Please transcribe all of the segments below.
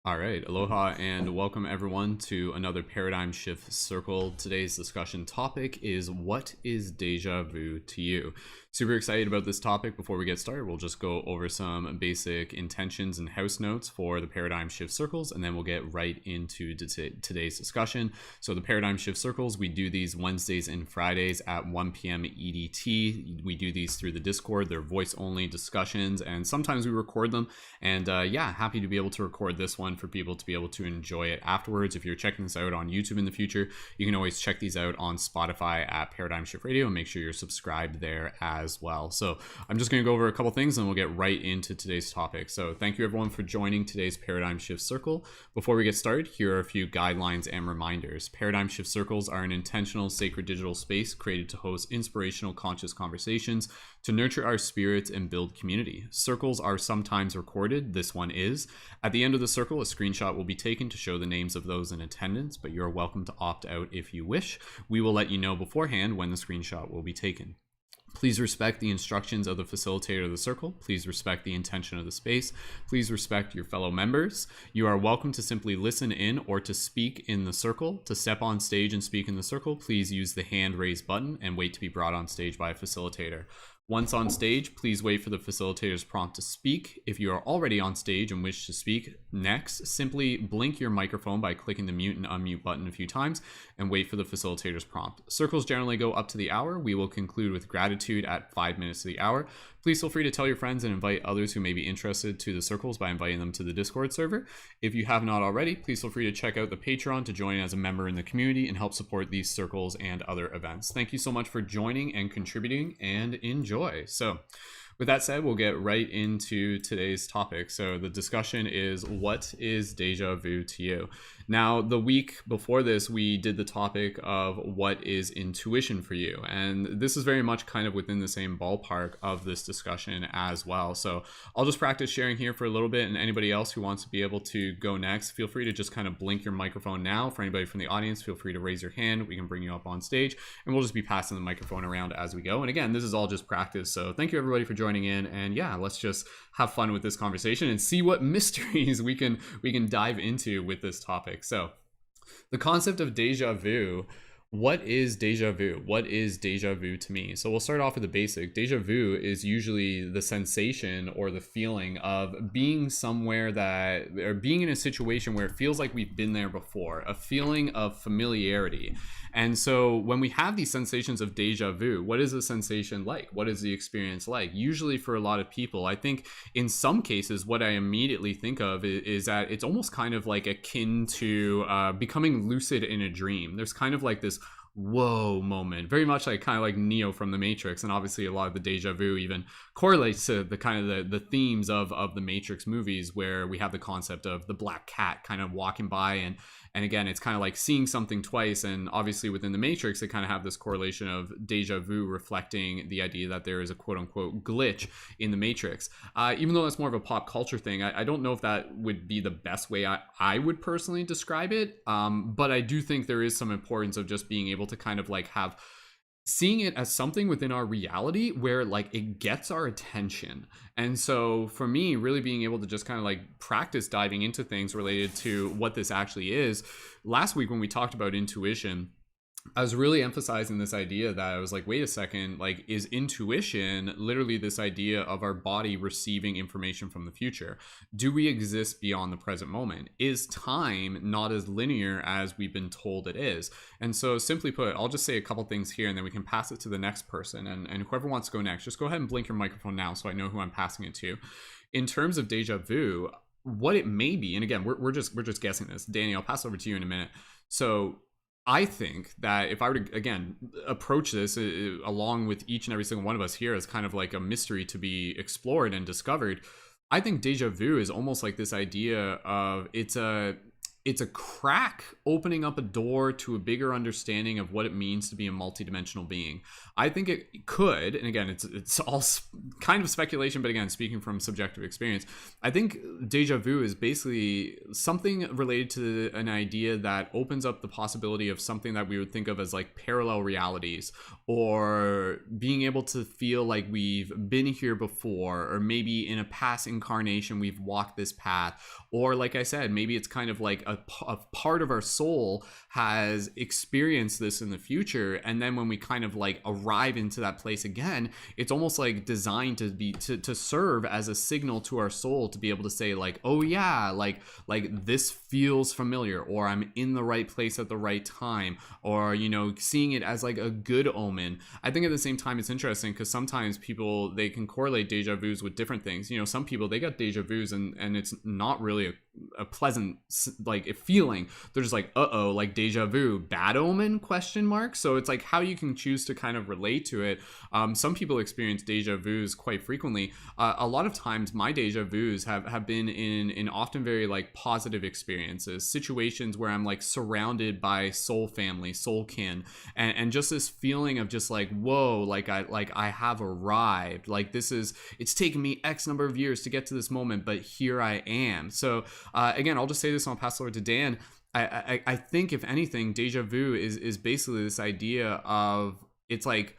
All right, aloha and welcome everyone to another Paradigm Shift Circle. Today's discussion topic is what is deja vu to you? Super excited about this topic. Before we get started, we'll just go over some basic intentions and house notes for the Paradigm Shift Circles, and then we'll get right into today's discussion. So the Paradigm Shift Circles, we do these Wednesdays and Fridays at 1 p.m. EDT. We do these through the Discord. They're voice-only discussions, and sometimes we record them. And yeah, happy to be able to record this one for people to be able to enjoy it afterwards. If you're checking this out on YouTube in the future, you can always check these out on Spotify at Paradigm Shift Radio and make sure you're subscribed there as well. So I'm just going to go over a couple things and we'll get right into today's topic. So thank you everyone for joining today's Paradigm Shift Circle. Before we get started, here are a few guidelines and reminders. Paradigm Shift Circles are an intentional sacred digital space created to host inspirational conscious conversations to nurture our spirits and build community. Circles are sometimes recorded. This one is. At the end of the circle, a screenshot will be taken to show the names of those in attendance, but you're welcome to opt out if you wish. We will let you know beforehand when the screenshot will be taken. Please respect the instructions of the facilitator of the circle. Please respect the intention of the space. Please respect your fellow members. You are welcome to simply listen in or to speak in the circle. To step on stage and speak in the circle, please use the hand raise button and wait to be brought on stage by a facilitator. Once on stage, please wait for the facilitator's prompt to speak. If you are already on stage and wish to speak next, simply blink your microphone by clicking the mute and unmute button a few times and wait for the facilitator's prompt. Circles generally go up to the hour. We will conclude with gratitude at 5 minutes to the hour. Please feel free to tell your friends and invite others who may be interested to the circles by inviting them to the Discord server. If you have not already, please feel free to check out the Patreon to join as a member in the community and help support these circles and other events. Thank you so much for joining and contributing, and enjoy. So with that said, we'll get right into today's topic. So the discussion is, what is deja vu to you? Now, the week before this, we did the topic of what is intuition for you. And this is very much kind of within the same ballpark of this discussion as well. So I'll just practice sharing here for a little bit, and anybody else who wants to be able to go next, feel free to just kind of blink your microphone now. For anybody from the audience, feel free to raise your hand. We can bring you up on stage, and we'll just be passing the microphone around as we go. And again, this is all just practice. So thank you everybody for joining in. And yeah, let's just have fun with this conversation and see what mysteries we can dive into with this topic. So the concept of deja vu. What is deja vu? What is deja vu to me? So we'll start off with the basic. Deja vu is usually the sensation or the feeling of being somewhere or being in a situation where it feels like we've been there before, a feeling of familiarity. And so when we have these sensations of deja vu, what is the sensation like? What is the experience like? Usually for a lot of people, I think in some cases, what I immediately think of is that it's almost kind of like akin to becoming lucid in a dream. There's kind of like this whoa moment, very much like kind of like Neo from the Matrix. And obviously a lot of the deja vu even correlates to the kind of the themes of the Matrix movies, where we have the concept of the black cat kind of walking by, and again, it's kind of like seeing something twice. And obviously within the Matrix, they kind of have this correlation of deja vu reflecting the idea that there is a quote unquote glitch in the Matrix. Even though that's more of a pop culture thing, I don't know if that would be the best way I would personally describe it. But I do think there is some importance of just being able to kind of like have seeing it as something within our reality where like it gets our attention. And so for me, really being able to just kind of like practice diving into things related to what this actually is. Last week when we talked about intuition, I was really emphasizing this idea that I was like, wait a second, like, is intuition literally this idea of our body receiving information from the future? Do we exist beyond the present moment? Is time not as linear as we've been told it is? And so simply put, I'll just say a couple things here and then we can pass it to the next person. And whoever wants to go next, just go ahead and blink your microphone now so I know who I'm passing it to. In terms of deja vu, what it may be, and again, we're just guessing this. Danny, I'll pass over to you in a minute. So I think that if I were to, again, approach this along with each and every single one of us here as kind of like a mystery to be explored and discovered, I think deja vu is almost like this idea of it's a it's a crack opening up a door to a bigger understanding of what it means to be a multidimensional being. I think it could, and again, it's all kind of speculation, but again, speaking from subjective experience, I think deja vu is basically something related to an idea that opens up the possibility of something that we would think of as like parallel realities, or being able to feel like we've been here before, or maybe in a past incarnation we've walked this path, or like I said, maybe it's kind of like a part of our soul has experienced this in the future, and then when we kind of like arrive into that place again, it's almost like designed to be to serve as a signal to our soul to be able to say like, oh yeah, like this feels familiar, or I'm in the right place at the right time, or seeing it as like a good omen. I think at the same time it's interesting because sometimes people, they can correlate deja vus with different things. Some people, they got deja vus and it's not really a pleasant like feeling. They're just like, uh-oh, like deja vu, bad omen, question mark. So it's like how you can choose to kind of relate to it. Some people experience deja vus quite frequently. A lot of times my deja vus have been in often very like positive experiences, situations where I'm like surrounded by soul family, soul kin, and just this feeling of just like, whoa, like I have arrived, like it's taken me X number of years to get to this moment, but here I am. So again, I'll just say this and I'll pass it over to Dan. I think if anything, deja vu is basically this idea of, it's like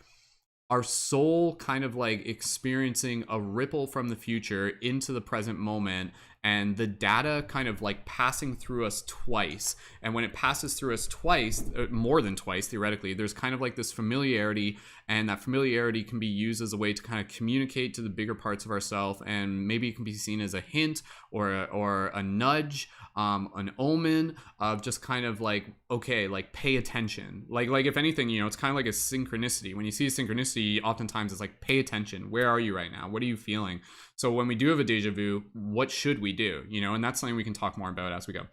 our soul kind of like experiencing a ripple from the future into the present moment, and the data kind of like passing through us twice. And when it passes through us twice, more than twice theoretically, there's kind of like this familiarity, and that familiarity can be used as a way to kind of communicate to the bigger parts of ourselves, and maybe it can be seen as a hint or a nudge, an omen of just kind of like, okay, like pay attention. Like if anything, it's kind of like a synchronicity. When you see a synchronicity, oftentimes it's like, pay attention. Where are you right now? What are you feeling? So when we do have a deja vu, what should we do? And that's something we can talk more about as we go.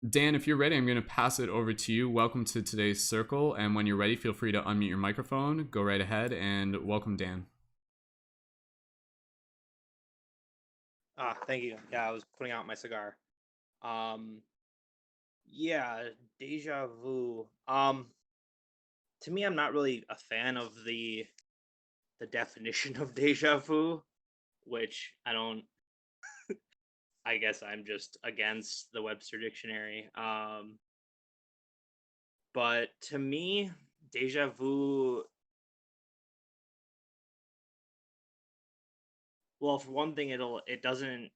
Dan, if you're ready, I'm going to pass it over to you. Welcome to today's circle. And when you're ready, feel free to unmute your microphone. Go right ahead and welcome Dan. Thank you. Yeah, I was putting out my cigar. Yeah, deja vu. To me, I'm not really a fan of the definition of deja vu, which I don't. I guess I'm just against the Webster dictionary. But to me, deja vu. Well, for one thing, it doesn't.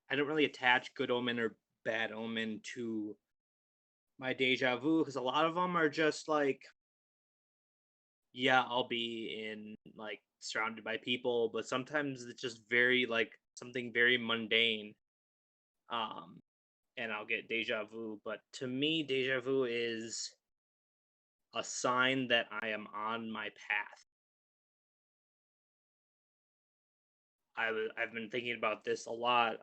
I don't really attach good omen or bad omen to my deja vu because a lot of them are just like, yeah, I'll be in like surrounded by people, but sometimes it's just very like something very mundane. Um, and I'll get deja vu. But to me, deja vu is a sign that I am on my path. I've been thinking about this a lot.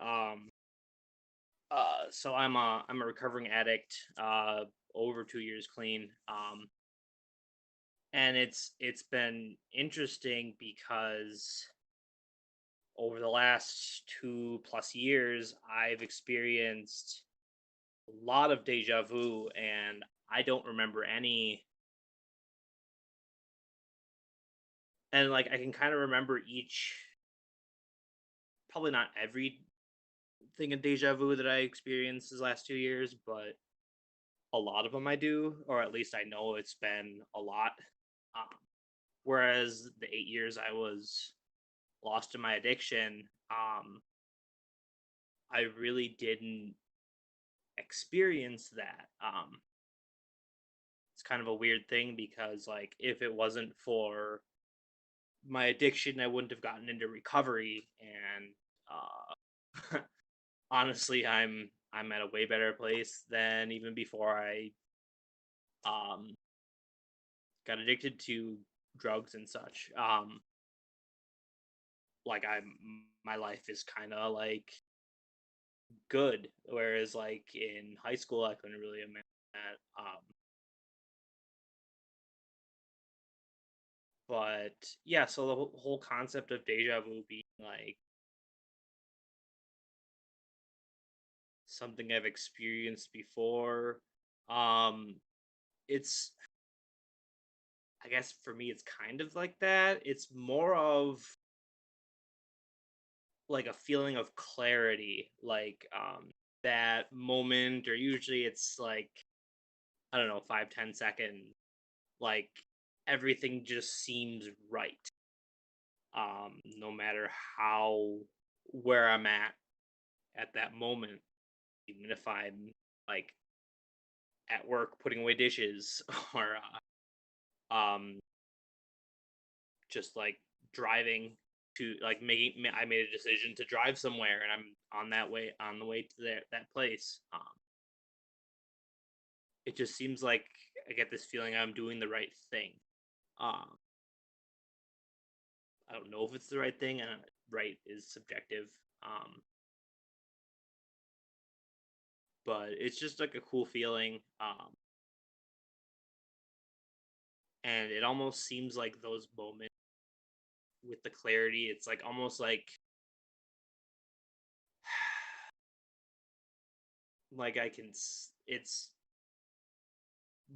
So I'm a recovering addict. Over 2 years clean. And it's been interesting because over the last 2+ years, I've experienced a lot of deja vu, and I don't remember any. And like, I can kind of remember each, probably not every thing of deja vu that I experienced these last 2 years, but a lot of them I do, or at least I know it's been a lot. Um, Whereas the 8 years I was lost in my addiction, I really didn't experience that. It's kind of a weird thing because, like, if it wasn't for my addiction, I wouldn't have gotten into recovery. And honestly, I'm at a way better place than even before I um, got addicted to drugs and such. Like, my life is kind of like good, whereas like in high school, I couldn't really imagine that. But yeah, so the whole concept of deja vu being like something I've experienced before. Um, it's I guess for me it's kind of like that. It's more of like a feeling of clarity, like that moment, or usually it's like, I don't know, 5-10 seconds, like everything just seems right. No matter how where I'm at that moment, even if I'm like at work putting away dishes or just like driving to like I made a decision to drive somewhere and I'm on the way to that place. It just seems like I get this feeling I'm doing the right thing. Um, I don't know if it's the right thing, and right is subjective. Um, but it's just like a cool feeling. And it almost seems like those moments with the clarity, it's like almost like it's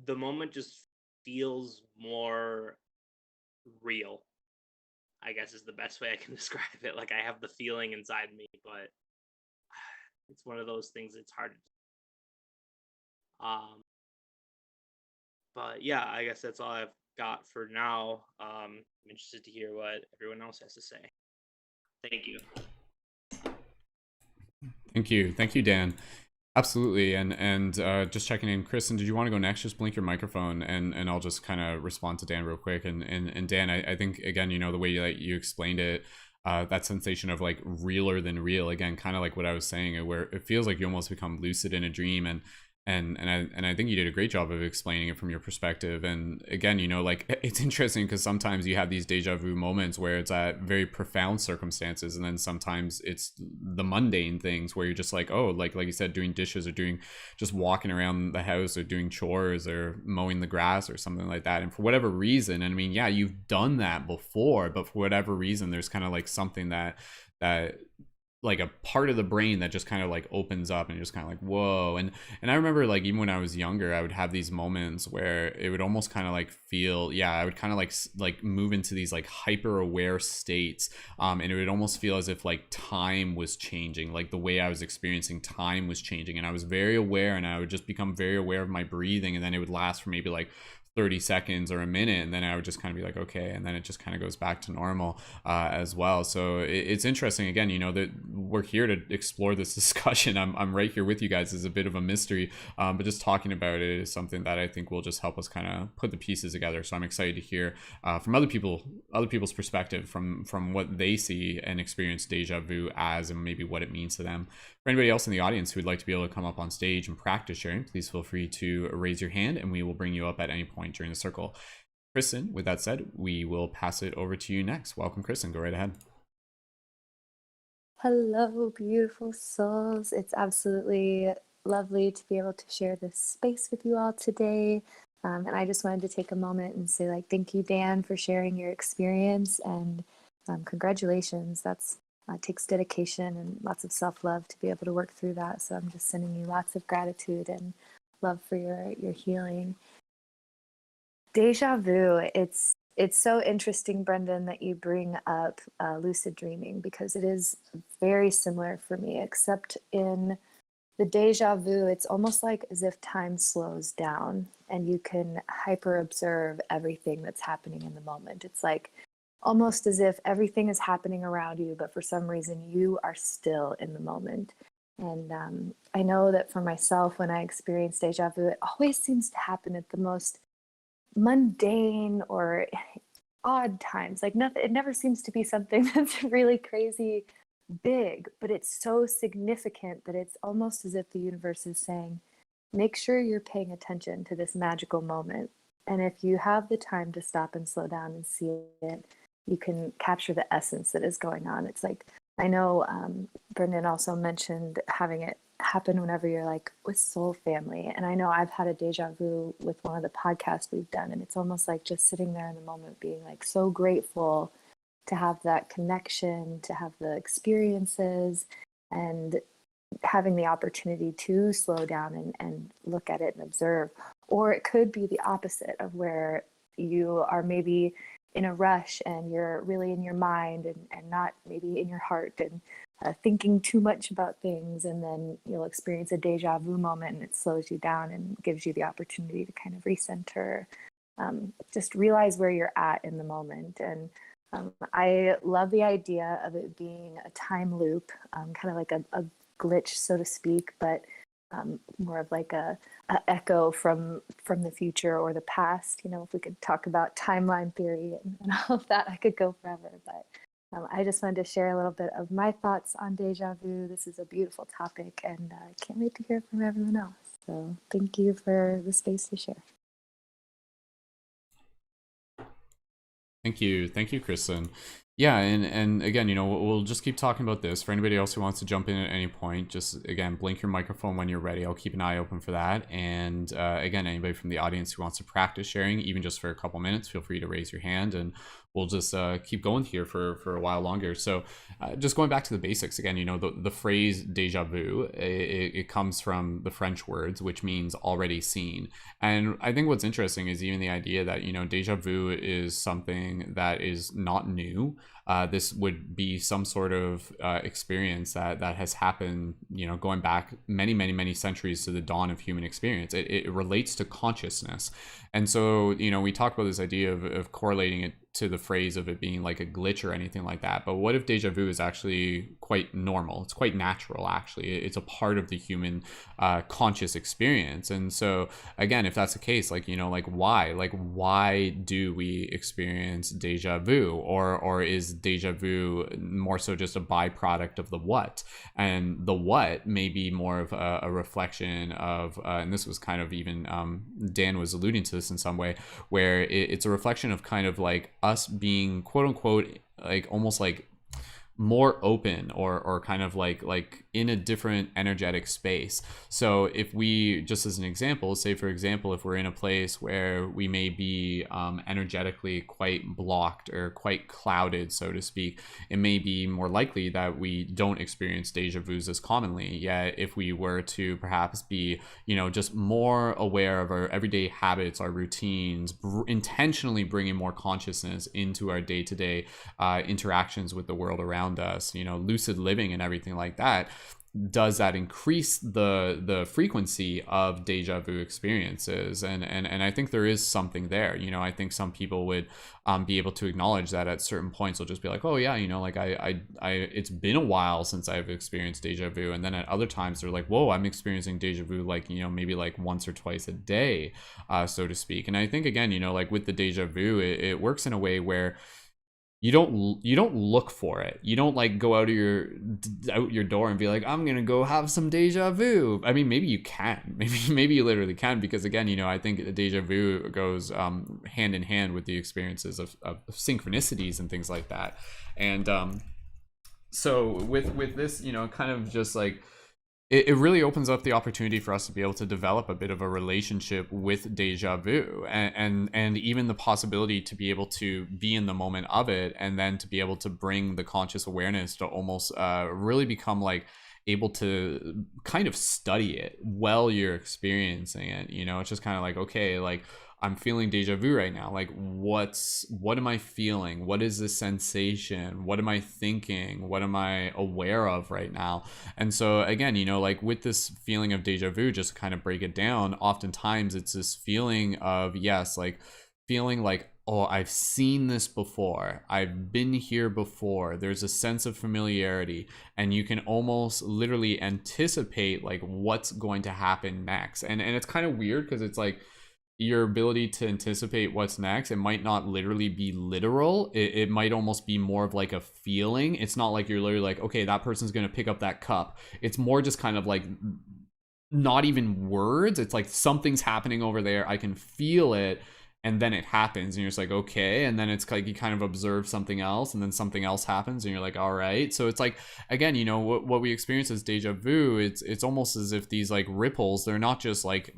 the moment just feels more real, I guess is the best way I can describe it. Like I have the feeling inside me, but it's one of those things it's hard. Um, but yeah, I guess that's all I've got for now. I'm interested to hear what everyone else has to say. Thank you. Thank you, Dan. Absolutely, and just checking in, Kristen, did you want to go next? Just blink your microphone, and I'll just kind of respond to Dan real quick. And Dan, I think again, the way you explained it, that sensation of like realer than real, again, kind of like what I was saying, where it feels like you almost become lucid in a dream, and I think you did a great job of explaining it from your perspective. And again, like it's interesting because sometimes you have these deja vu moments where it's at very profound circumstances, and then sometimes it's the mundane things where you're just like, oh, like you said, doing dishes or doing just walking around the house or doing chores or mowing the grass or something like that. And for whatever reason, and I mean, yeah, you've done that before, but for whatever reason, there's kind of like something that like a part of the brain that just kind of like opens up and you're just kind of like whoa. And I remember like even when I was younger, I would have these moments where it would almost kind of like feel, yeah, I would kind of like move into these like hyper aware states, and it would almost feel as if like time was changing, like the way I was experiencing time was changing, and I was very aware, and I would just become very aware of my breathing, and then it would last for maybe like 30 seconds or a minute, and then I would just kind of be like okay, and then it just kind of goes back to normal, as well. So it's interesting again, that we're here to explore this discussion. I'm right here with you guys. It's a bit of a mystery, but just talking about it is something that I think will just help us kind of put the pieces together. So I'm excited to hear from other people's perspective, from what they see and experience deja vu as, and maybe what it means to them. For anybody else in the audience who would like to be able to come up on stage and practice sharing, please feel free to raise your hand and we will bring you up at any point during the circle. Kristen, with that said, we will pass it over to you next. Welcome, Kristen. Go right ahead. Hello, beautiful souls. It's absolutely lovely to be able to share this space with you all today. And I just wanted to take a moment and say, like, thank you, Dan, for sharing your experience, and congratulations. That's takes dedication and lots of self-love to be able to work through that. So I'm just sending you lots of gratitude and love for your healing. Deja vu, it's so interesting, Brendan, that you bring up lucid dreaming, because it is very similar for me, except in the deja vu, it's almost like as if time slows down and you can hyper observe everything that's happening in the moment. It's like almost as if everything is happening around you, but for some reason you are still in the moment. And I know that for myself, when I experience deja vu, it always seems to happen at the most mundane or odd times. Like nothing, it never seems to be something that's really crazy big, but it's so significant that it's almost as if the universe is saying, make sure you're paying attention to this magical moment. And if you have the time to stop and slow down and see it, you can capture the essence that is going on. It's like, I know Brendan also mentioned having it happen whenever you're like with soul family. And I know I've had a deja vu with one of the podcasts we've done. And it's almost like just sitting there in the moment being like so grateful to have that connection, to have the experiences. And having the opportunity to slow down and look at it and observe. Or it could be the opposite of where you are maybe in a rush and you're really in your mind and not maybe in your heart and thinking too much about things. And then you'll experience a deja vu moment and it slows you down and gives you the opportunity to kind of recenter, just realize where you're at in the moment. And I love the idea of it being a time loop, kind of like a glitch, so to speak, but more of like a echo from the future or the past. You know, if we could talk about timeline theory and all of that, I could go forever. But I just wanted to share a little bit of my thoughts on deja vu. This is a beautiful topic, and I can't wait to hear from everyone else. So thank you for the space to share. Thank you, Kristen. Yeah, and again, you know, we'll just keep talking about this. For anybody else who wants to jump in at any point, just again, blink your microphone when you're ready. I'll keep an eye open for that. And again, anybody from the audience who wants to practice sharing, even just for a couple minutes, feel free to raise your hand, and we'll just keep going here for a while longer. So just going back to the basics again, you know, the phrase deja vu, it comes from the French words, which means already seen. And I think what's interesting is even the idea that, you know, deja vu is something that is not new. This would be some sort of experience that has happened, you know, going back many centuries to the dawn of human experience. It relates to consciousness. And so, you know, we talk about this idea of correlating it to the phrase of it being like a glitch or anything like that. But what if deja vu is actually quite normal? It's quite natural, actually. It's a part of the human conscious experience. And so, again, if that's the case, like, you know, like why do we experience deja vu? Or is deja vu more so just a byproduct of the what? And the what may be more of a reflection of, and this was kind of even, Dan was alluding to this in some way, where it's a reflection of kind of like us being quote unquote like almost like more open or kind of like in a different energetic space. So if we, just as an example, say for example, if we're in a place where we may be energetically quite blocked or quite clouded, so to speak, it may be more likely that we don't experience deja vus as commonly. Yet if we were to perhaps be, you know, just more aware of our everyday habits, our routines, intentionally bringing more consciousness into our day-to-day interactions with the world around us, you know, lucid living and everything like that, does that increase the frequency of deja vu experiences? And I think there is something there. You know, I think some people would be able to acknowledge that at certain points they'll just be like, oh yeah, you know, like I it's been a while since I've experienced deja vu. And then at other times they're like, whoa, I'm experiencing deja vu, like, you know, maybe like once or twice a day, so to speak. And I think, again, you know, like with the deja vu, it works in a way where you don't look for it. You don't like go out your door and be like, I'm gonna go have some deja vu. I mean, maybe you can, maybe you literally can, because again, you know, I think the deja vu goes hand in hand with the experiences of synchronicities and things like that. And so with this, you know, kind of just like, it really opens up the opportunity for us to be able to develop a bit of a relationship with deja vu, and even the possibility to be able to be in the moment of it, and then to be able to bring the conscious awareness to almost really become like able to kind of study it while you're experiencing it. You know, it's just kind of like, okay, like I'm feeling deja vu right now. Like what am I feeling? What is this sensation? What am I thinking? What am I aware of right now? And so again, you know, like with this feeling of deja vu, just to kind of break it down, oftentimes it's this feeling of, yes, like feeling like, oh, I've seen this before. I've been here before. There's a sense of familiarity, and you can almost literally anticipate like what's going to happen next. And it's kind of weird because it's like, your ability to anticipate what's next, it might not literally be literal. It might almost be more of like a feeling. It's not like you're literally like, okay, that person's going to pick up that cup. It's more just kind of like not even words. It's like something's happening over there. I can feel it. And then it happens and you're just like, okay. And then it's like you kind of observe something else, and then something else happens and you're like, all right. So it's like, again, you know, what we experience as deja vu, it's almost as if these like ripples, they're not just like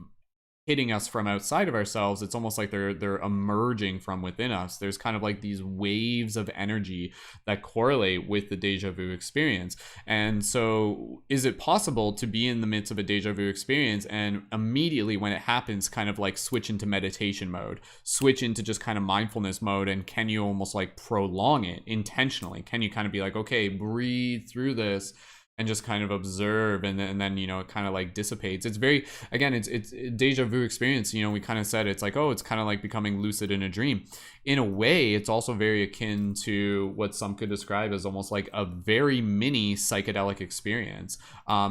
hitting us from outside of ourselves. It's almost like they're emerging from within us. There's kind of like these waves of energy that correlate with the deja vu experience. And so is it possible to be in the midst of a deja vu experience and immediately when it happens kind of like switch into meditation mode, switch into just kind of mindfulness mode? And can you almost like prolong it intentionally? Can you kind of be like, okay, breathe through this and just kind of observe, and then you know, it kind of like dissipates. It's very, again, it's deja vu experience, you know, we kind of said it's like, oh, it's kind of like becoming lucid in a dream. In a way, it's also very akin to what some could describe as almost like a very mini psychedelic experience.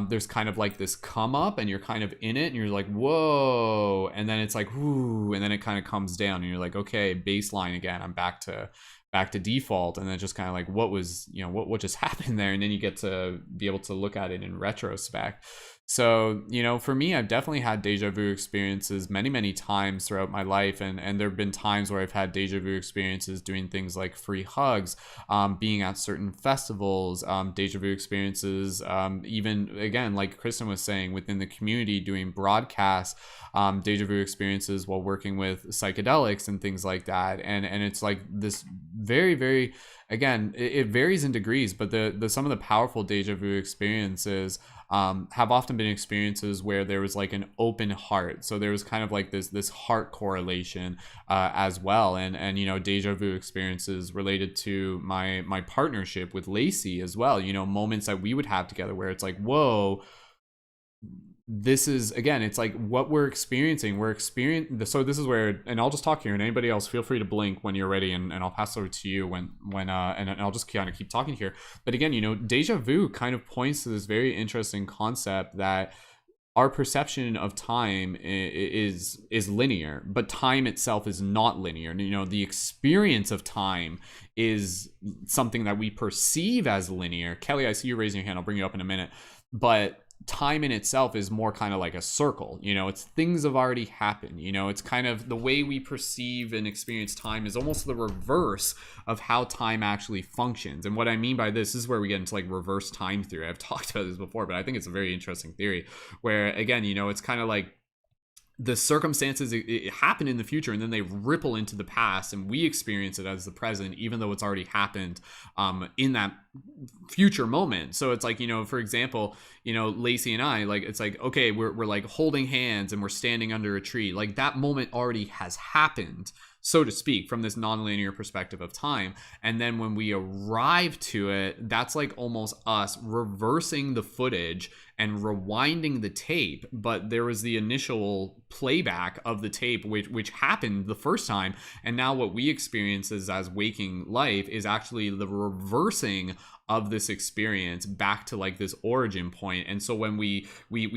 There's kind of like this come up and you're kind of in it and you're like, whoa, and then it's like, whoo, and then it kind of comes down and you're like, okay, baseline again, I'm back to default. And then just kind of like, what was, you know, what just happened there? And then you get to be able to look at it in retrospect. So, you know, for me, I've definitely had deja vu experiences many times throughout my life. And there have been times where I've had deja vu experiences doing things like free hugs, being at certain festivals, deja vu experiences, even, again, like Kristen was saying, within the community doing broadcasts, deja vu experiences while working with psychedelics and things like that. And it's like this very, again, it varies in degrees, but the some of the powerful deja vu experiences have often been experiences where there was like an open heart. So there was kind of like this heart correlation as well. And you know, deja vu experiences related to my partnership with Lacey as well. You know, moments that we would have together where it's like, whoa, this is, again, it's like what we're experiencing. So this is where, and I'll just talk here, and anybody else, feel free to blink when you're ready, and I'll pass over to you and I'll just kind of keep talking here. But again, you know, deja vu kind of points to this very interesting concept that our perception of time is linear, but time itself is not linear. You know, the experience of time is something that we perceive as linear. Kelly, I see you raising your hand. I'll bring you up in a minute. But time in itself is more kind of like a circle. You know, it's things have already happened. You know, it's kind of the way we perceive and experience time is almost the reverse of how time actually functions. And what I mean by this is where we get into like reverse time theory. I've talked about this before, but I think it's a very interesting theory where, again, you know, it's kind of like the circumstances it happen in the future and then they ripple into the past and we experience it as the present, even though it's already happened in that future moment. So it's like, you know, for example, you know, Lacey and I, like, it's like, okay, we're like holding hands and we're standing under a tree. Like that moment already has happened, so to speak, from this nonlinear perspective of time. And then when we arrive to it, that's like almost us reversing the footage and rewinding the tape. But there was the initial playback of the tape, which happened the first time. And now what we experience as waking life is actually the reversing of this experience back to like this origin point. And so when we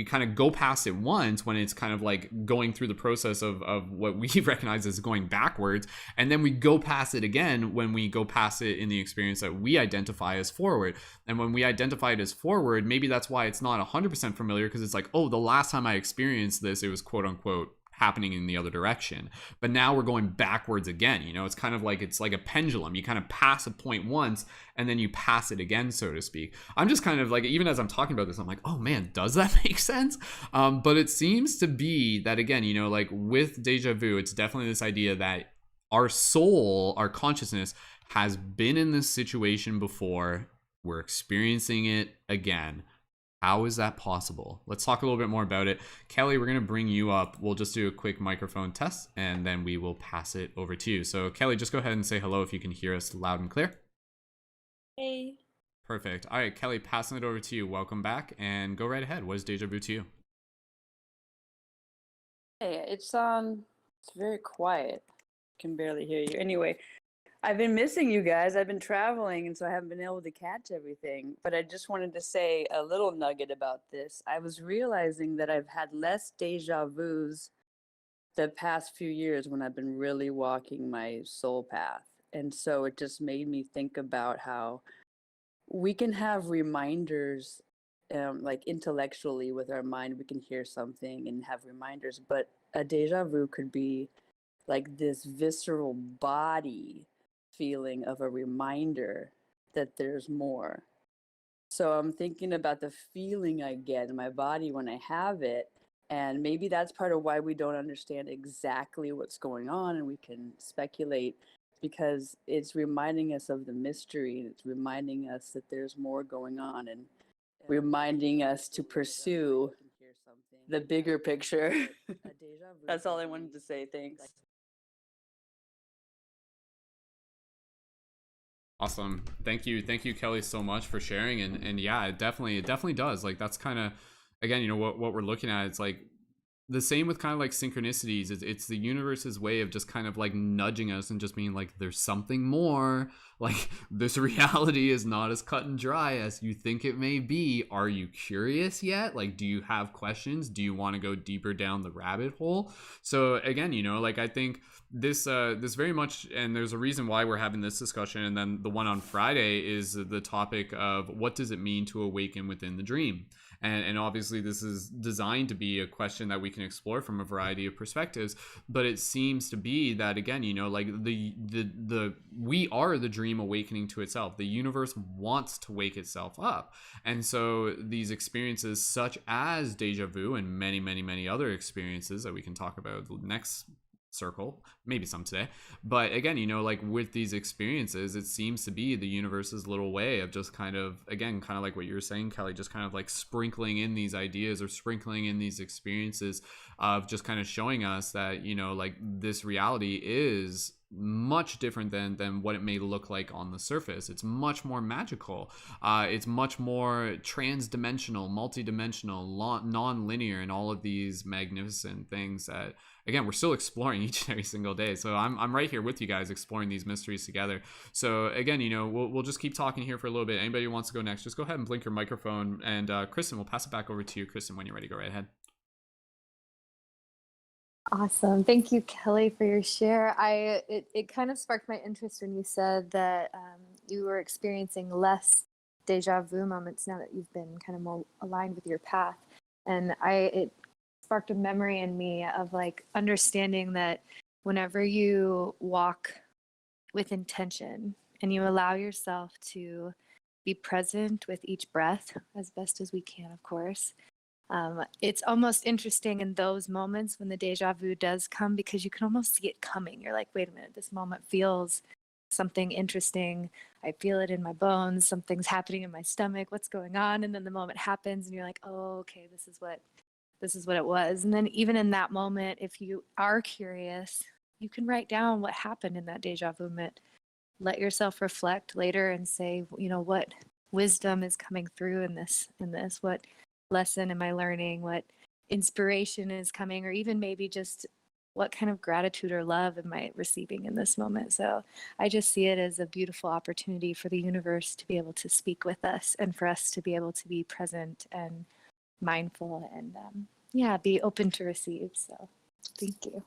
kind of go past it once, when it's kind of like going through the process of what we recognize as going backwards, and then we go past it again when we go past it in the experience that we identify as forward. And when we identify it as forward, maybe that's why it's not 100% familiar, because it's like, oh, the last time I experienced this, it was quote unquote happening in the other direction. But now we're going backwards again. You know, it's kind of like, it's like a pendulum. You kind of pass a point once and then you pass it again, so to speak. I'm just kind of like, even as I'm talking about this, I'm like, oh man, does that make sense? But it seems to be that, again, you know, like with deja vu, it's definitely this idea that our soul, our consciousness has been in this situation before. We're experiencing it again. How is that possible? Let's talk a little bit more about it. Kelly, we're going to bring you up. We'll just do a quick microphone test and then we will pass it over to you. So Kelly, just go ahead and say hello if you can hear us loud and clear. Hey. Perfect. All right, Kelly, passing it over to you. Welcome back and go right ahead. What is deja vu to you? Hey, it's very quiet. Can barely hear you. Anyway, I've been missing you guys. I've been traveling, and so I haven't been able to catch everything. But I just wanted to say a little nugget about this. I was realizing that I've had less deja vus the past few years when I've been really walking my soul path. And so it just made me think about how we can have reminders, like intellectually with our mind, we can hear something and have reminders, but a deja vu could be like this visceral body feeling of a reminder that there's more. So I'm thinking about the feeling I get in my body when I have it, And maybe that's part of why we don't understand exactly what's going on, and we can speculate, because it's reminding us of the mystery, and it's reminding us that there's more going on, and reminding us to pursue the bigger picture. That's all I wanted to say. Thanks. Awesome. Thank you, Kelly, so much for sharing. And yeah, it definitely does. Like, that's kind of, again, you know, what we're looking at. It's like the same with kind of like synchronicities. It's the universe's way of just kind of like nudging us and just being like, there's something more. Like, this reality is not as cut and dry as you think it may be. Are you curious yet? Like, do you have questions? Do you want to go deeper down the rabbit hole? So again, you know, like, I think this very much, and there's a reason why we're having this discussion, and then the one on Friday is the topic of what does it mean to awaken within the dream. And obviously this is designed to be a question that we can explore from a variety of perspectives, but it seems to be that, again, you know, like the we are the dream awakening to itself. The universe wants to wake itself up. And so these experiences such as deja vu and many other experiences that we can talk about next circle, maybe some today, but again, you know, like with these experiences, it seems to be the universe's little way of just kind of, again, kind of like what you were saying, Kelly, just kind of like sprinkling in these ideas or sprinkling in these experiences of just kind of showing us that, you know, like this reality is much different than what it may look like on the surface. It's much more magical. It's much more trans-dimensional, multi-dimensional, non-linear, and all of these magnificent things that, again, we're still exploring each and every single day. So I'm right here with you guys exploring these mysteries together. So again, you know, we'll just keep talking here for a little bit. Anybody who wants to go next, just go ahead and blink your microphone. And Kristen, we'll pass it back over to you. Kristen, when you're ready, go right ahead. Awesome. Thank you, Kelly, for your share. It kind of sparked my interest when you said that you were experiencing less deja vu moments now that you've been kind of more aligned with your path. And it sparked a memory in me of like understanding that whenever you walk with intention and you allow yourself to be present with each breath as best as we can, of course, it's almost interesting in those moments when the deja vu does come, because you can almost see it coming. You're like, wait a minute, this moment feels something interesting. I feel it in my bones. Something's happening in my stomach. What's going on? And then the moment happens and you're like, oh, okay, this is what it was. And then even in that moment, if you are curious, you can write down what happened in that deja vu moment. Let yourself reflect later and say, you know, what wisdom is coming through in this, what lesson am I learning, what inspiration is coming, or even maybe just what kind of gratitude or love am I receiving in this moment. So I just see it as a beautiful opportunity for the universe to be able to speak with us and for us to be able to be present and mindful and be open to receive. So thank you.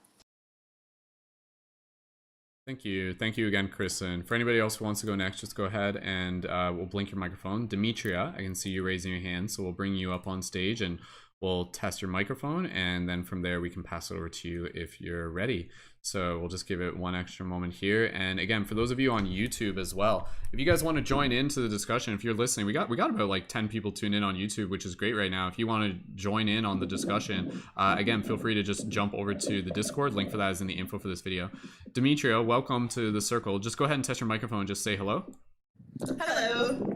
Thank you again, Kristen. For anybody else who wants to go next, just go ahead and we'll blink your microphone. Demetria, I can see you raising your hand, so we'll bring you up on stage and we'll test your microphone, and then from there we can pass it over to you if you're ready. So we'll just give it one extra moment here. And again, for those of you on YouTube as well, if you guys want to join into the discussion, if you're listening, we got about like 10 people tuned in on YouTube, which is great right now. If you want to join in on the discussion, again, feel free to just jump over to the Discord. Link for that is in the info for this video. Demetria, welcome to the circle. Just go ahead and test your microphone. Just say hello.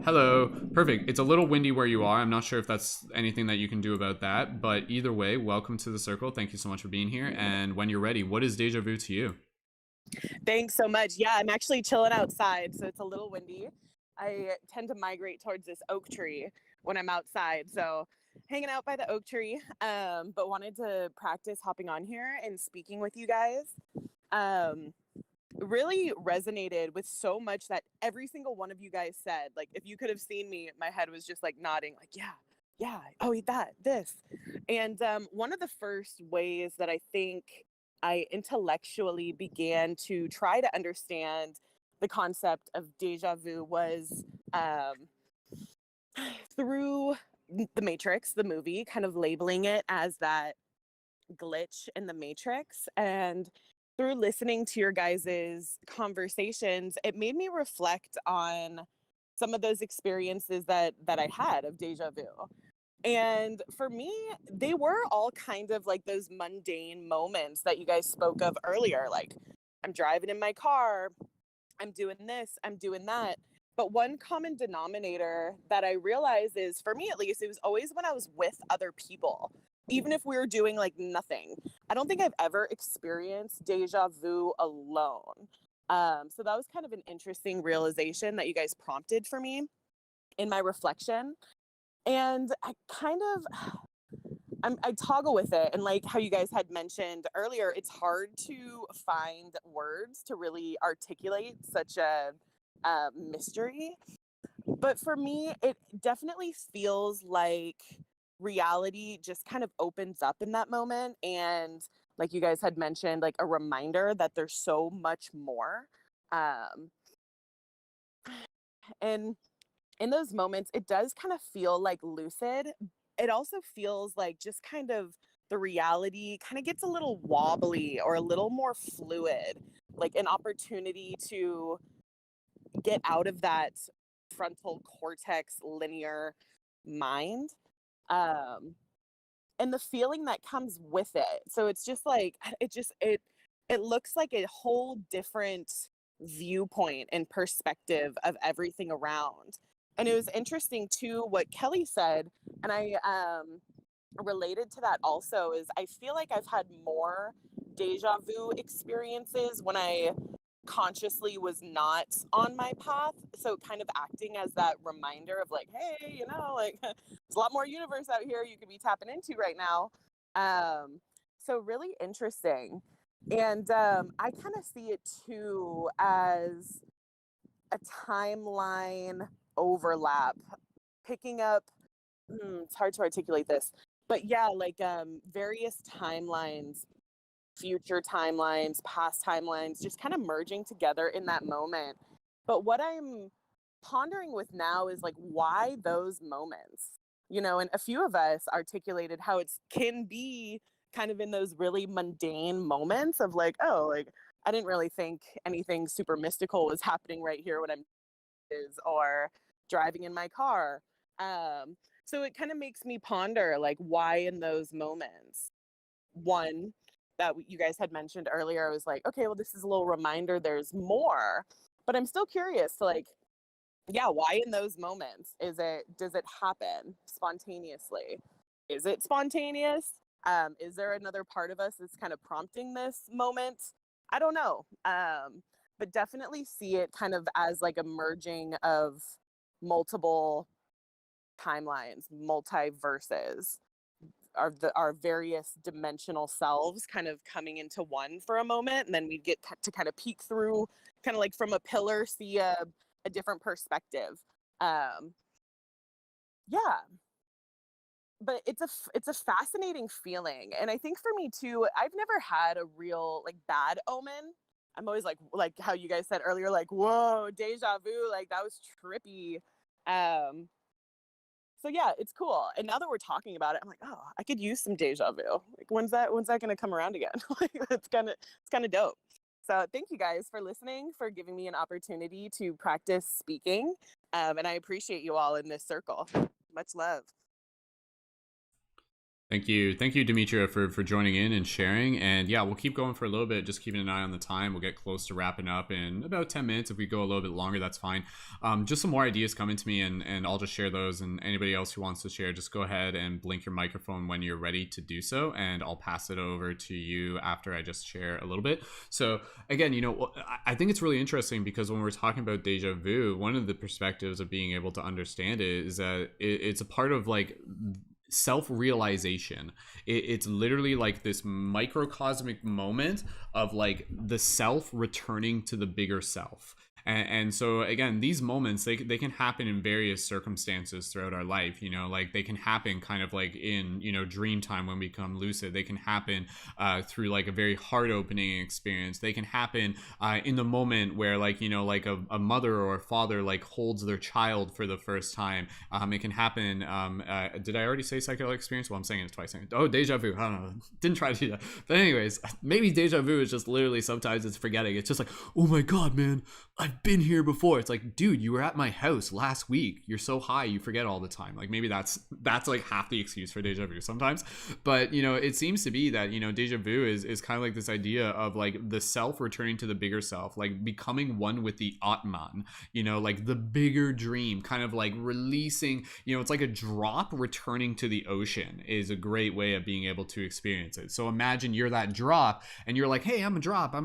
Hello. Perfect. It's a little windy where you are. I'm not sure if that's anything that you can do about that, but either way, welcome to the circle. Thank you so much for being here. And when you're ready, what is deja vu to you? Thanks so much. Yeah, I'm actually chilling outside, so it's a little windy. I tend to migrate towards this oak tree when I'm outside, so hanging out by the oak tree, but wanted to practice hopping on here and speaking with you guys. Really resonated with so much that every single one of you guys said. Like, if you could have seen me, my head was just like nodding, like, yeah, oh, this. And one of the first ways that I think I intellectually began to try to understand the concept of deja vu was through The Matrix, the movie, kind of labeling it as that glitch in the Matrix. And through listening to your guys' conversations, it made me reflect on some of those experiences that I had of deja vu. And for me, they were all kind of like those mundane moments that you guys spoke of earlier. Like, I'm driving in my car, I'm doing this, I'm doing that. But one common denominator that I realize is, for me at least, it was always when I was with other people, even if we were doing like nothing. I don't think I've ever experienced deja vu alone. So that was kind of an interesting realization that you guys prompted for me in my reflection. And I kind of I toggle with it, and like how you guys had mentioned earlier, it's hard to find words to really articulate such a mystery. But for me, it definitely feels like reality just kind of opens up in that moment, and like you guys had mentioned, like a reminder that there's so much more. Um, and in those moments, it does kind of feel like lucid. It also feels like just kind of the reality kind of gets a little wobbly or a little more fluid, like an opportunity to get out of that frontal cortex linear mind. Um, and the feeling that comes with it. So it's just like it looks like a whole different viewpoint and perspective of everything around. And it was interesting too what Kelly said, and I related to that also, is I feel like I've had more deja vu experiences when I consciously was not on my path, so kind of acting as that reminder of like, hey, like there's a lot more universe out here you could be tapping into right now. So really interesting. And I kind of see it too as a timeline overlap, picking up, it's hard to articulate this, but yeah, like various timelines, future timelines, past timelines, just kind of merging together in that moment. But what I'm pondering with now is like, why those moments? And a few of us articulated how it can be kind of in those really mundane moments of like, oh, like I didn't really think anything super mystical was happening right here when I'm or driving in my car. So it kind of makes me ponder like, why in those moments? One that you guys had mentioned earlier, I was like, okay, well, this is a little reminder there's more, but I'm still curious to like, yeah, why in those moments? Does it happen spontaneously? Is it spontaneous? Is there another part of us that's kind of prompting this moment? I don't know. But definitely see it kind of as like a merging of multiple timelines, multiverses, our various dimensional selves kind of coming into one for a moment, and then we get to kind of peek through, kind of like from a pillar, see a different perspective. Yeah, but it's a fascinating feeling, and I think for me too, I've never had a real like bad omen. I'm always like how you guys said earlier, like, whoa, deja vu, like that was trippy. So yeah, it's cool. And now that we're talking about it, I'm like, oh, I could use some deja vu. Like, when's that gonna come around again? Like, it's kind of dope. So thank you guys for listening, for giving me an opportunity to practice speaking. And I appreciate you all in this circle. Much love. Thank you, Demetria, for joining in and sharing. And yeah, we'll keep going for a little bit, just keeping an eye on the time. We'll get close to wrapping up in about 10 minutes. If we go a little bit longer, that's fine. Just some more ideas coming to me, and I'll just share those. And anybody else who wants to share, just go ahead and blink your microphone when you're ready to do so, and I'll pass it over to you after I just share a little bit. So again, I think it's really interesting because when we're talking about deja vu, one of the perspectives of being able to understand it is that it's a part of like self-realization. It's literally like this microcosmic moment of like the self returning to the bigger self. And so again, these moments, they can happen in various circumstances throughout our life. Like they can happen kind of like in dream time when we become lucid. They can happen through like a very heart opening experience. They can happen in the moment where like like a mother or a father like holds their child for the first time. It can happen. Did I already say psychedelic experience? Well, I'm saying it twice. Oh, deja vu. I don't know. Didn't try to do that. But anyways, maybe deja vu is just literally sometimes it's forgetting. It's just like, oh my god, man, I've I've been here before. It's like, dude, you were at my house last week. You're so high, you forget all the time. Like maybe that's like half the excuse for deja vu sometimes. But it seems to be that deja vu is kind of like this idea of like the self returning to the bigger self, like becoming one with the Atman, like the bigger dream, kind of like releasing. It's like a drop returning to the ocean is a great way of being able to experience it. So imagine you're that drop and you're like, hey, I'm a drop.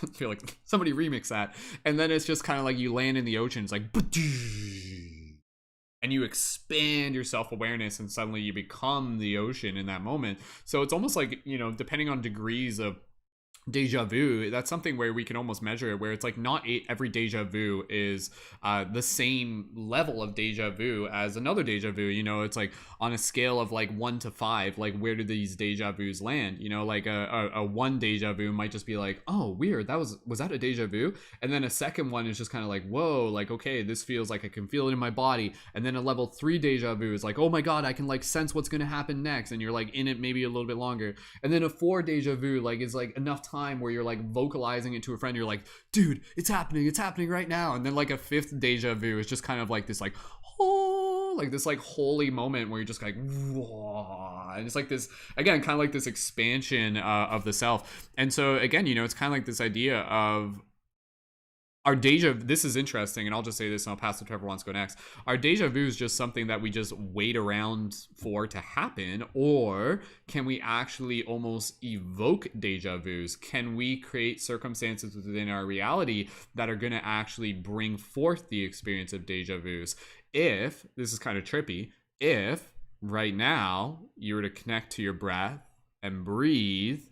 I feel like somebody remix that. And then it's just kind of like you land in the ocean. It's like, and you expand your self-awareness and suddenly you become the ocean in that moment. So it's almost like, depending on degrees of deja vu, that's something where we can almost measure it, where it's like not every deja vu is the same level of deja vu as another deja vu. It's like on a scale of like 1 to 5, like where do these deja vus land? Like a 1 deja vu might just be like, oh, weird, was that a deja vu? And then a second one is just kind of like, whoa, like, okay, this feels like I can feel it in my body. And then a level 3 deja vu is like, oh my god, I can like sense what's gonna happen next, and you're like in it maybe a little bit longer. And then a 4 deja vu like is like enough time where you're like vocalizing it to a friend. You're like, dude, it's happening right now. And then like a 5th deja vu is just kind of like this like, oh, like this like holy moment where you're just like, whoa. And it's like this, again, kind of like this expansion of the self. And so again, it's kind of like this idea of our this is interesting, and I'll just say this and I'll pass it to whoever wants to go next. Our deja vu is just something that we just wait around for to happen, or can we actually almost evoke deja vus? Can we create circumstances within our reality that are going to actually bring forth the experience of deja vus? If, this is kind of trippy, if right now you were to connect to your breath and breathe,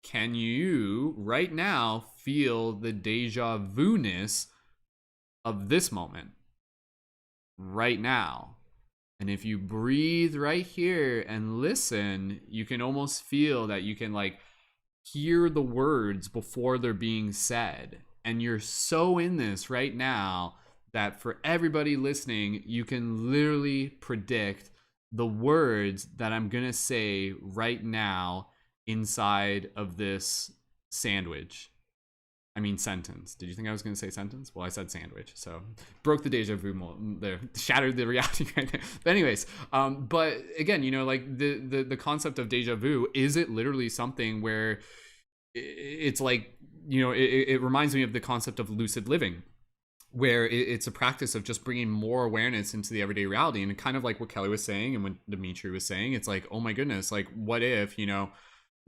can you right now feel the deja vu-ness of this moment right now? And if you breathe right here and listen, you can almost feel that you can like hear the words before they're being said. And you're so in this right now that for everybody listening, you can literally predict the words that I'm gonna say right now inside of this sandwich. I mean sentence. Did you think I was going to say sentence? Well, I said sandwich. So broke the deja vu there, shattered the reality right there. But anyways, but again, like the concept of deja vu, is it literally something where it's like, it reminds me of the concept of lucid living, where it's a practice of just bringing more awareness into the everyday reality. And kind of like what Kelly was saying and what Dimitri was saying, it's like, oh my goodness, like what if,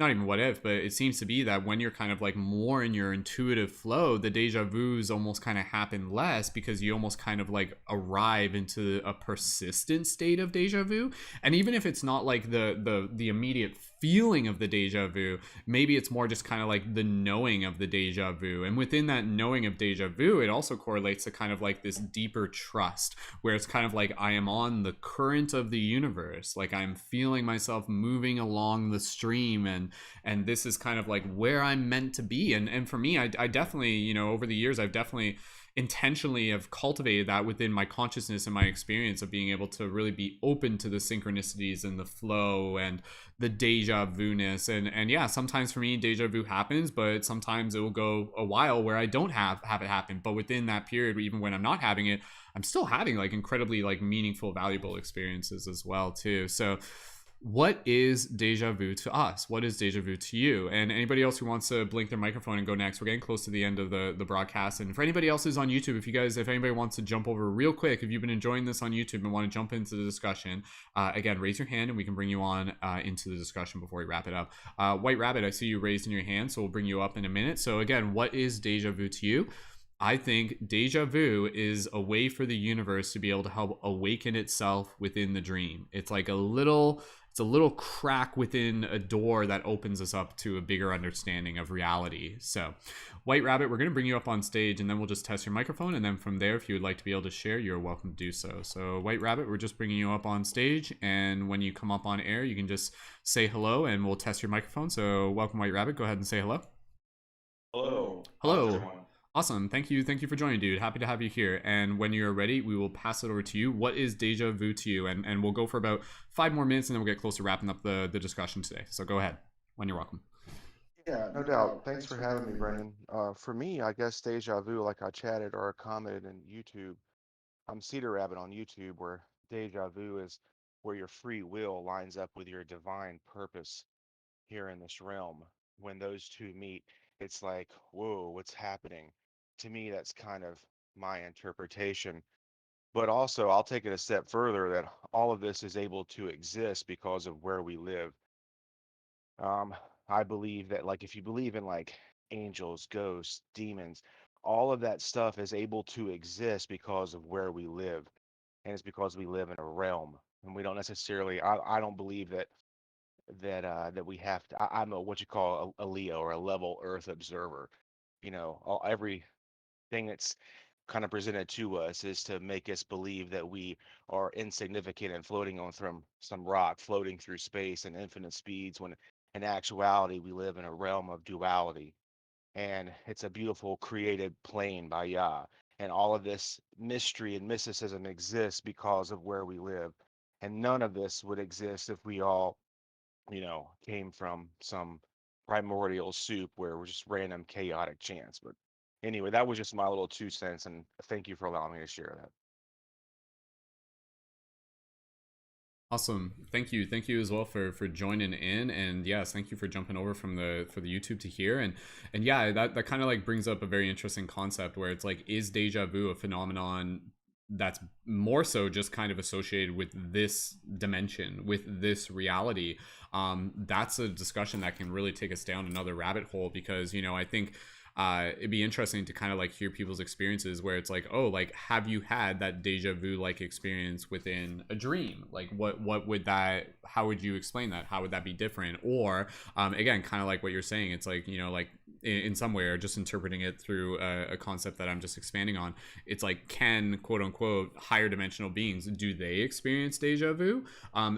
not even what if, but it seems to be that when you're kind of like more in your intuitive flow, the deja vus almost kind of happen less, because you almost kind of like arrive into a persistent state of deja vu. And even if it's not like the immediate feeling of the deja vu, maybe it's more just kind of like the knowing of the deja vu. And within that knowing of deja vu, it also correlates to kind of like this deeper trust, where it's kind of like I am on the current of the universe, like I'm feeling myself moving along the stream, and this is kind of like where I'm meant to be. And for me, I definitely, over the years, I've definitely intentionally have cultivated that within my consciousness and my experience of being able to really be open to the synchronicities and the flow and the deja vu-ness. And yeah, sometimes for me deja vu happens, but sometimes it will go a while where I don't have it happen. But within that period, even when I'm not having it, I'm still having like incredibly like meaningful, valuable experiences as well too. So what is deja vu to us? What is deja vu to you? And anybody else who wants to blink their microphone and go next, we're getting close to the end of the broadcast. And for anybody else who's on YouTube, if anybody wants to jump over real quick, if you've been enjoying this on YouTube and want to jump into the discussion, again, raise your hand and we can bring you on into the discussion before we wrap it up. White Rabbit, I see you raised in your hand, so we'll bring you up in a minute. So again, what is deja vu to you? I think deja vu is a way for the universe to be able to help awaken itself within the dream. It's like a little crack within a door that opens us up to a bigger understanding of reality. So White Rabbit, we're going to bring you up on stage and then we'll just test your microphone. And then from there, if you would like to be able to share, you're welcome to do so. So White Rabbit, we're just bringing you up on stage. And when you come up on air, you can just say hello and we'll test your microphone. So welcome, White Rabbit. Go ahead and say hello. Hello. Hello. How's everyone? Awesome. Thank you for joining, dude. Happy to have you here. And when you're ready, we will pass it over to you. What is deja vu to you? And we'll go for about 5 more minutes and then we'll get close to wrapping up the discussion today. So go ahead when you're welcome. Yeah, no doubt. Thanks for having me, Brendan. For me, I guess deja vu, like I chatted or commented in YouTube. I'm Cedar Rabbit on YouTube, where deja vu is where your free will lines up with your divine purpose here in this realm. When those two meet, it's like, whoa, what's happening? To me, that's kind of my interpretation. But also, I'll take it a step further that all of this is able to exist because of where we live. Um, I believe that, like, if you believe in like angels, ghosts, demons, all of that stuff is able to exist because of where we live, and it's because we live in a realm, and we don't necessarily. I don't believe that we have to. I'm a what you call a Leo or a level Earth observer. Everything that's kind of presented to us is to make us believe that we are insignificant and floating on from some rock, floating through space and infinite speeds, when in actuality we live in a realm of duality. And it's a beautiful created plane by Yah. And all of this mystery and mysticism exists because of where we live. And none of this would exist if we all, came from some primordial soup where we're just random chaotic chance. But anyway, that was just my little 2 cents, and thank you for allowing me to share that. Awesome. Thank you. Thank you as well for joining in. And yes, thank you for jumping over from the for the YouTube to here. And yeah, that kind of like brings up a very interesting concept where it's like, is deja vu a phenomenon that's more so just kind of associated with this dimension, with this reality? That's a discussion that can really take us down another rabbit hole, because I think it'd be interesting to kind of like hear people's experiences where it's like, oh, like, have you had that deja vu like experience within a dream? Like, what would that, how would you explain that? How would that be different? Or again, kind of like what you're saying, it's like, like in some way, or just interpreting it through a concept that I'm just expanding on, it's like, can quote unquote higher dimensional beings, do they experience deja vu?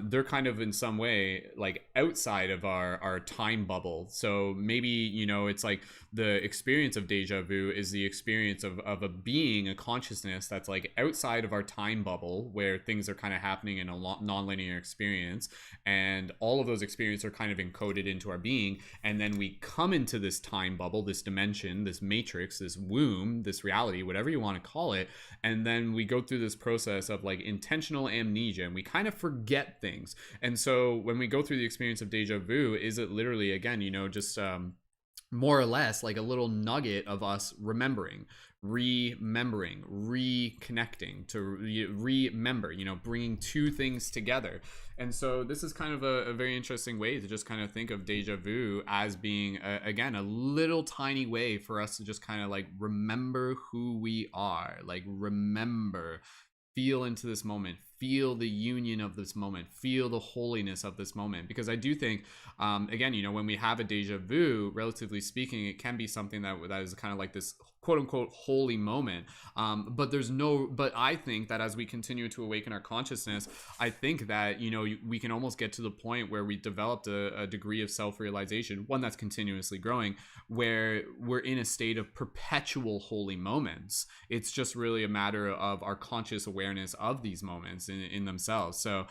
They're kind of in some way like outside of our time bubble. So maybe it's like the experience of deja vu is the experience of a being, a consciousness that's like outside of our time bubble, where things are kind of happening in a non-linear experience, and all of those experiences are kind of encoded into our being, and then we come into this time bubble, this dimension, this matrix, this womb, this reality, whatever you want to call it, and then we go through this process of like intentional amnesia, and we kind of forget things. And so when we go through the experience of deja vu, is it literally, again, just more or less like a little nugget of us remembering, reconnecting to remember, bringing two things together. And so this is kind of a very interesting way to just kind of think of deja vu as being again, a little tiny way for us to just kind of like remember who we are, like remember, feel into this moment, feel the union of this moment, feel the holiness of this moment. Because I do think, again, when we have a deja vu, relatively speaking, it can be something that is kind of like this quote unquote holy moment. But I think that as we continue to awaken our consciousness, I think that, we can almost get to the point where we developed a degree of self-realization, one that's continuously growing, where we're in a state of perpetual holy moments. It's just really a matter of our conscious awareness of these moments in themselves. So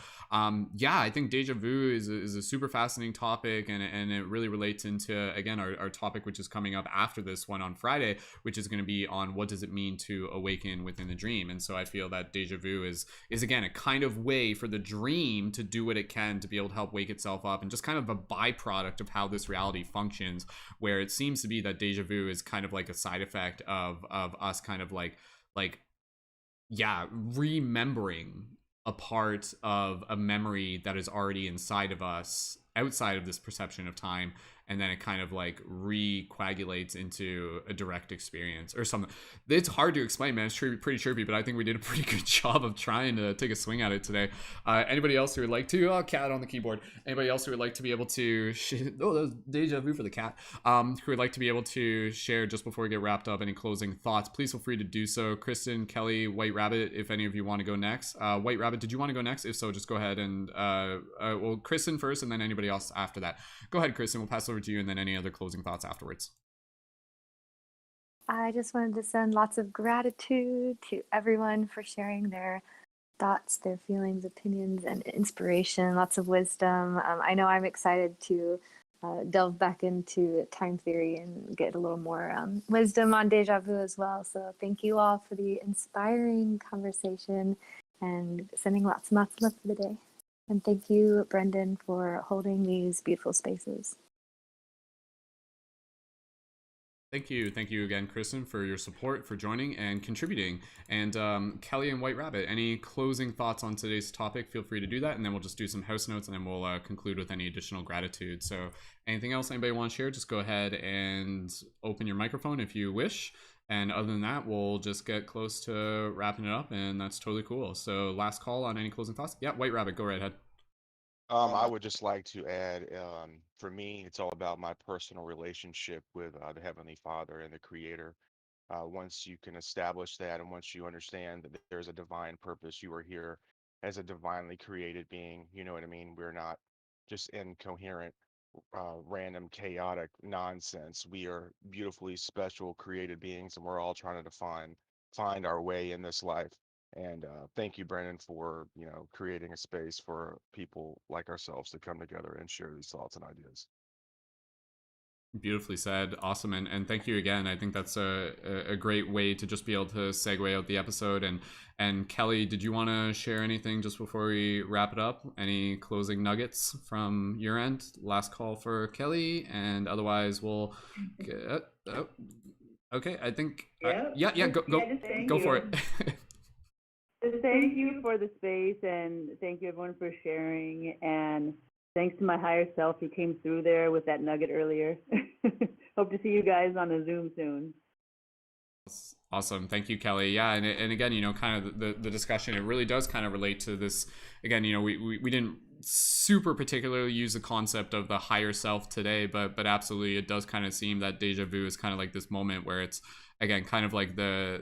yeah, I think deja vu is a super fascinating topic, and it really relates into, again, our topic, which is coming up after this one on Friday, which is going to be on what does it mean to awaken within the dream. And so I feel that deja vu is again a kind of way for the dream to do what it can to be able to help wake itself up, and just kind of a byproduct of how this reality functions, where it seems to be that deja vu is kind of like a side effect of us kind of like yeah, remembering a part of a memory that is already inside of us, outside of this perception of time, and then it kind of like recoagulates into a direct experience or something. It's hard to explain, man. It's pretty trippy, but I think we did a pretty good job of trying to take a swing at it today. Anybody else who would like to, cat on the keyboard, anybody else who would like to be able to that was deja vu for the cat, who would like to be able to share just before we get wrapped up any closing thoughts, please feel free to do so. Kristen, Kelly, White Rabbit, if any of you want to go next. White Rabbit, did you want to go next? If so, just go ahead and well, Kristen first, and then anybody else after that. Go ahead, Kristen. We'll pass over to you, and then any other closing thoughts afterwards. I just wanted to send lots of gratitude to everyone for sharing their thoughts, their feelings, opinions, and inspiration, lots of wisdom. I know I'm excited to delve back into time theory and get a little more wisdom on deja vu as well. So thank you all for the inspiring conversation and sending lots and lots of love for the day. And thank you, Brendan, for holding these beautiful spaces. Thank you again, Kristen, for your support, for joining and contributing. And Kelly and White Rabbit, any closing thoughts on today's topic? Feel free to do that, and then we'll just do some house notes, and then we'll conclude with any additional gratitude. So, anything else anybody want to share? Just go ahead and open your microphone if you wish. And other than that, we'll just get close to wrapping it up, and that's totally cool. So, last call on any closing thoughts? Yeah, White Rabbit, go right ahead. I would just like to add, for me, it's all about my personal relationship with the Heavenly Father and the Creator. Once you can establish that, and once you understand that there's a divine purpose, you are here as a divinely created being. You know what I mean? We're not just incoherent, random, chaotic nonsense. We are beautifully special, created beings, and we're all trying to find our way in this life. And thank you, Brandon, for creating a space for people like ourselves to come together and share these thoughts and ideas. Beautifully said. Awesome. And thank you again. I think that's a great way to just be able to segue out the episode. And Kelly, did you want to share anything just before we wrap it up? Any closing nuggets from your end? Last call for Kelly, and otherwise we'll get, okay, I think go for it. Just thank you for the space, and thank you everyone for sharing, and thanks to my higher self who came through there with that nugget earlier. Hope to see you guys on a Zoom soon. Awesome. Thank you, Kelly. Yeah. And again, kind of the discussion, it really does kind of relate to this. Again, we didn't super particularly use the concept of the higher self today, but absolutely it does kind of seem that deja vu is kind of like this moment where it's, again, kind of like the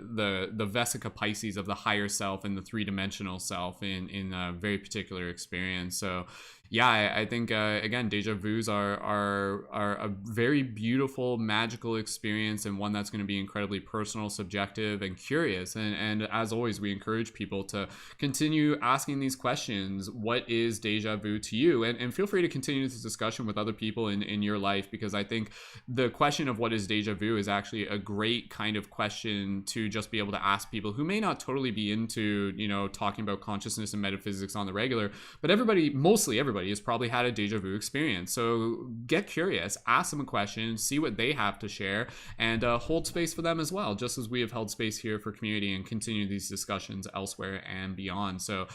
Vesica Pisces of the higher self and the three-dimensional self in a very particular experience. So yeah, I think again, deja vus are a very beautiful, magical experience, and one that's going to be incredibly personal, subjective, and curious. And as always, we encourage people to continue asking these questions. What is deja vu to you? And feel free to continue this discussion with other people in your life, because I think the question of what is deja vu is actually a great kind of question to just be able to ask people who may not totally be into talking about consciousness and metaphysics on the regular, but mostly everybody has probably had a deja vu experience. So get curious, ask them a question, see what they have to share, and hold space for them as well, just as we have held space here for community and continue these discussions elsewhere and beyond. So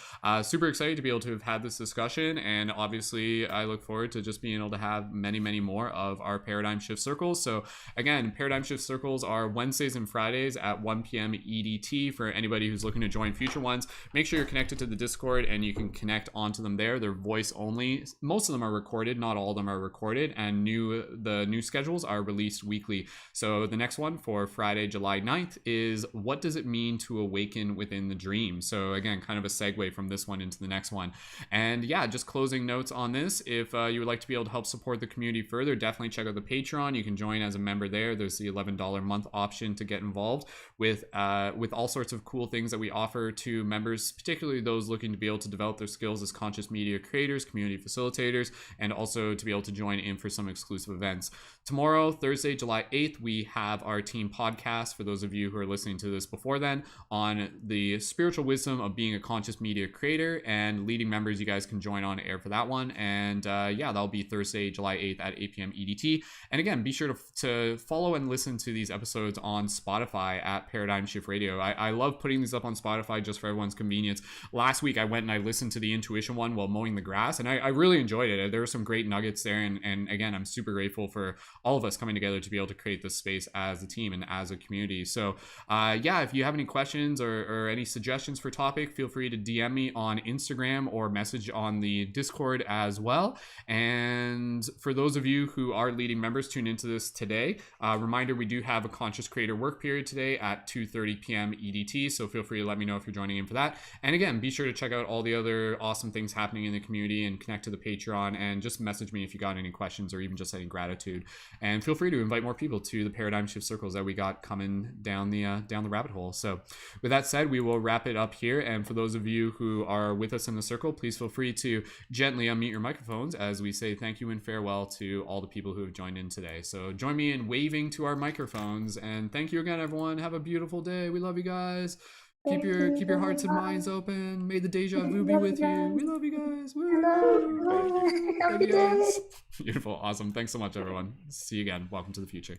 super excited to be able to have had this discussion, and obviously I look forward to just being able to have many, many more of our Paradigm Shift Circles. So again, Paradigm Shift Circles are Wednesdays and Fridays at 1 p.m. EDT for anybody who's looking to join future ones. Make sure you're connected to the Discord, and you can connect onto them there. They're voice only. Most of them are recorded, not all of them are recorded, and the new schedules are released weekly. So the next one for Friday, July 9th is what does it mean to awaken within the dream? So again, kind of a segue from this one into the next one. And yeah, just closing notes on this. If you would like to be able to help support the community further, definitely check out the Patreon. You can join as a member there. There's the $11 a month option to get involved with all sorts of cool things that we offer to members, particularly those looking to be able to develop their skills as conscious media creators, community facilitators, and also to be able to join in for some exclusive events. Tomorrow, Thursday, July 8th, we have our team podcast, for those of you who are listening to this before then, on the spiritual wisdom of being a conscious media creator, and leading members, you guys can join on air for that one. And yeah, that'll be Thursday, July 8th at 8 p.m. EDT. And again, be sure to follow and listen to these episodes on Spotify at Paradigm Shift Radio. I love putting these up on Spotify just for everyone's convenience. Last week, I went and I listened to the intuition one while mowing the grass, and I really enjoyed it. There were some great nuggets there, and again, I'm super grateful for all of us coming together to be able to create this space as a team and as a community. So yeah, if you have any questions or any suggestions for topic, feel free to DM me on Instagram or message on the Discord as well. And for those of you who are leading members, tune into this today. Reminder, we do have a Conscious Creator creator work period today at 2:30 p.m. EDT. So feel free to let me know if you're joining in for that. And again, be sure to check out all the other awesome things happening in the community and connect to the Patreon, and just message me if you got any questions or even just any gratitude. And feel free to invite more people to the paradigm shift circles that we got coming down the rabbit hole. So with that said, we will wrap it up here. And for those of you who are with us in the circle, please feel free to gently unmute your microphones as we say thank you and farewell to all the people who have joined in today. So join me in waving to our microphones, and thank you again, everyone. Have a beautiful day. We love you guys. Keep your hearts and minds open. May the deja vu be with you. We love you guys. Woo! Thank you guys. Beautiful. Awesome. Thanks so much, everyone. See you again. Welcome to the future.